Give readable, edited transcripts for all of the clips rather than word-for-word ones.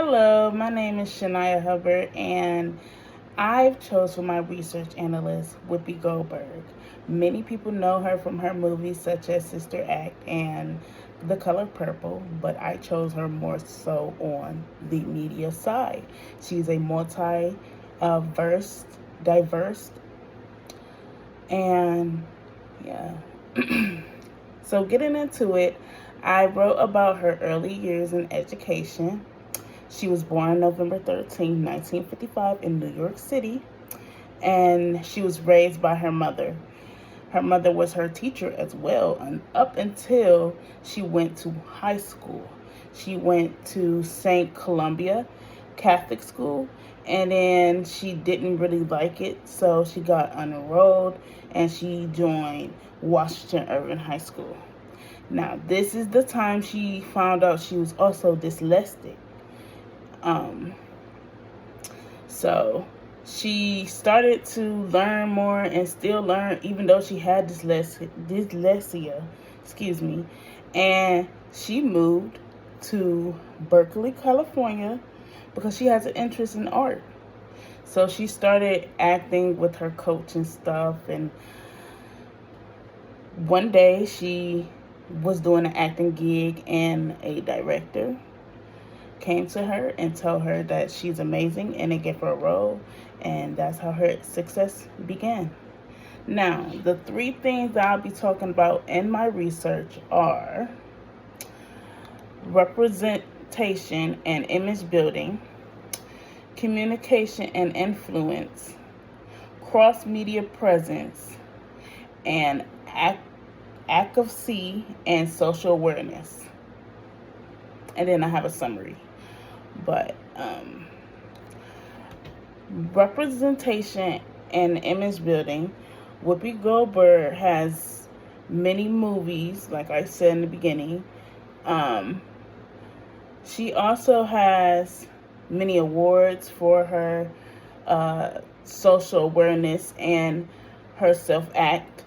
Hello, my name is Shania Hubbard, and I've chose for my research analyst Whoopi Goldberg. Many people know her from her movies such as Sister Act and The Color Purple, but I chose her more so on the media side. She's a multi-verse, diverse, and yeah. So getting into it, I wrote about her early years in education. She was born November 13, 1955 in New York City, and she was raised by her mother. Her mother was her teacher as well, and up until she went to high school. She went to St. Columbia Catholic School, and then she didn't really like it, so she got enrolled and she joined Washington Irving High School. Now, this is the time she found out she was also dyslexic. Um, so she started to learn more and still learn, even though she had dyslexia, excuse me. And she moved to Berkeley, California, because she has an interest in art. So she started acting with her coach and stuff. And one day she was doing an acting gig, and a director came to her and told her that she's amazing, and they gave her a role, and that's how her success began. Now, the three things that I'll be talking about in my research are representation and image building, communication and influence, cross-media presence, and advocacy and social awareness. And then I have a summary. But representation and image building, Whoopi Goldberg has many movies, like I said in the beginning. She also has many awards for her social awareness and her self-act.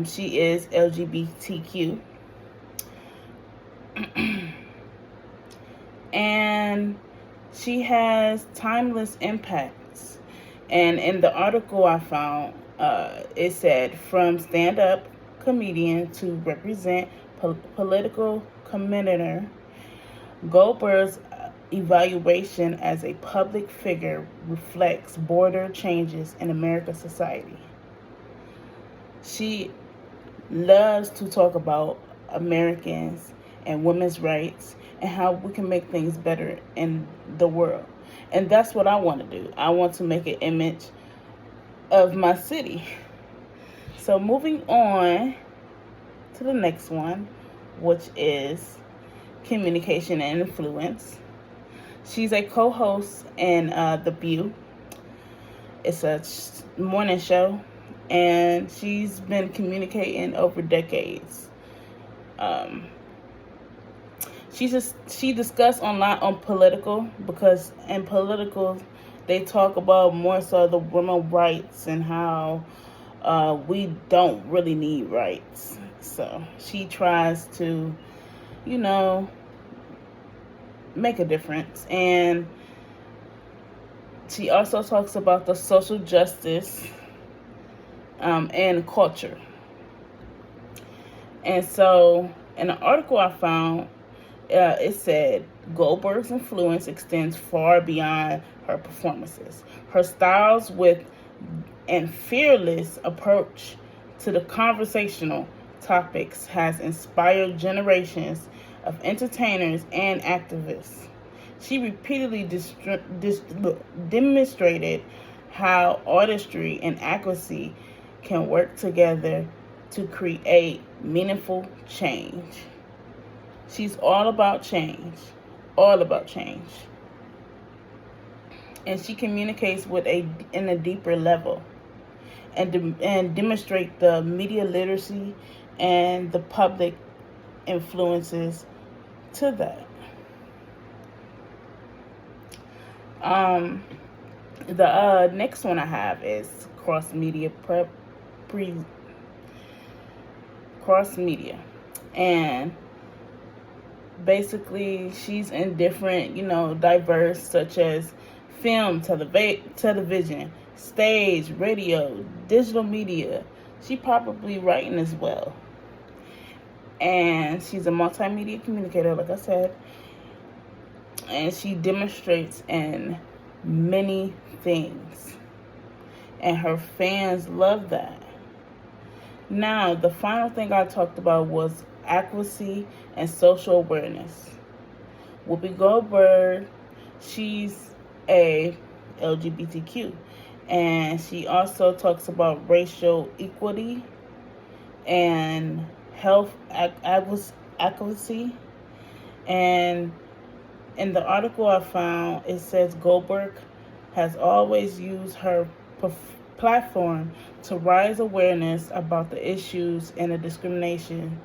She is LGBTQ. And she has timeless impacts. And in the article I found, it said, from stand-up comedian to represent political commentator, Goldberg's evaluation as a public figure reflects border changes in American society. She loves to talk about Americans and women's rights and how we can make things better in the world. And that's what I want to do. I want to make an image of my city. So moving on to the next one, which is communication and influence. She's a co-host in The View. It's a morning show, and she's been communicating over decades. She discussed a lot on political, because in political they talk about more so the women's rights and how we don't really need rights. So she tries to, make a difference. And she also talks about the social justice and culture. And so in an article I found, it said Goldberg's influence extends far beyond her performances. Her styles with and fearless approach to the conversational topics has inspired generations of entertainers and activists. She repeatedly demonstrated how artistry and accuracy can work together to create meaningful change. She's all about change, all about change. And she communicates in a deeper level, and demonstrate the media literacy and the public influences to that. The next one I have is cross media, and Basically, she's in different, diverse, such as film, television, stage, radio, digital media. She probably writing as well. And she's a multimedia communicator, like I said. And she demonstrates in many things. And her fans love that. Now, the final thing I talked about was accuracy and social awareness. Whoopi Goldberg, she's a LGBTQ, and she also talks about racial equity and health accuracy. And in the article I found, it says Goldberg has always used her platform to raise awareness about the issues and the discrimination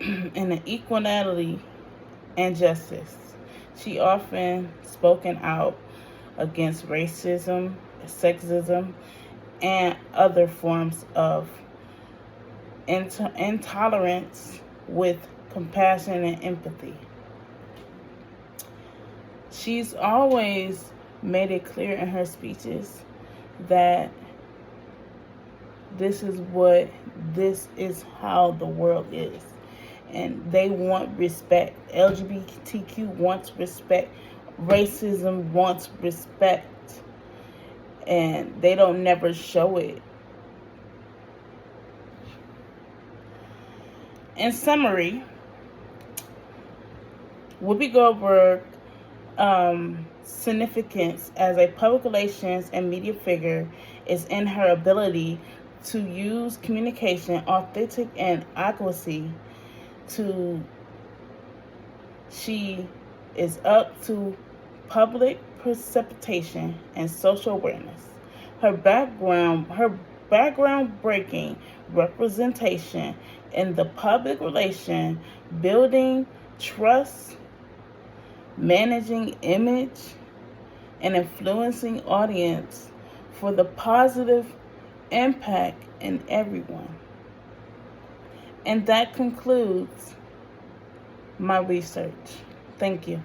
and the equality and justice. She often spoken out against racism, sexism, and other forms of intolerance with compassion and empathy. She's always made it clear in her speeches that this is how the world is. And they want respect. LGBTQ wants respect. Racism wants respect. And they don't never show it. In summary, Whoopi Goldberg significance as a public relations and media figure is in her ability to use communication, authentic and accuracy she is up to public precipitation and social awareness. Her background-breaking representation in the public relation, building trust, managing image, and influencing audience for the positive impact in everyone. And that concludes my research. Thank you.